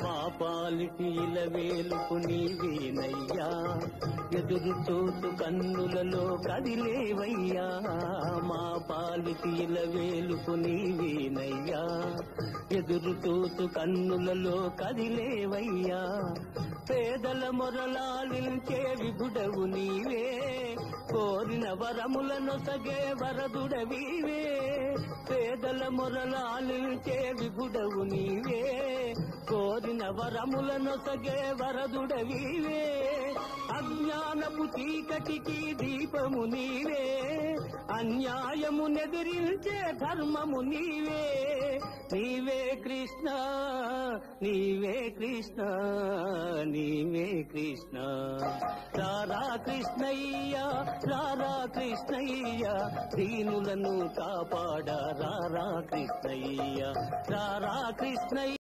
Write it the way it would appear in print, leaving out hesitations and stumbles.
మా పాలిటి ఇలవేలుపు నీవేనయ్యా ఎదురు చూసు కన్నులలో కదిలేవయ్యా మా పాలిటి ఇలవేలుపు నీవేనయ్యా ఎదురు చూసు కన్నులలో కదిలేవయ్యా పేదల మొరలాలించే విభుడవు నీవే కోరిన వరములను సగే వరదుడవీవే పేదల మొరలాలించే విభుడవు నీవే కోరిన వరములను సగే వరదుడవీవే అజ్ఞానపు చీకటికి దీపము నీవే అన్యాయము నెదిరించే ధర్మము నీవే నీవే కృష్ణ నీవే కృష్ణ నీవే కృష్ణ రారా కృష్ణయ్య రారా కృష్ణయ్య దీనులను కాపాడ రారా కృష్ణయ్య రారా కృష్ణయ్య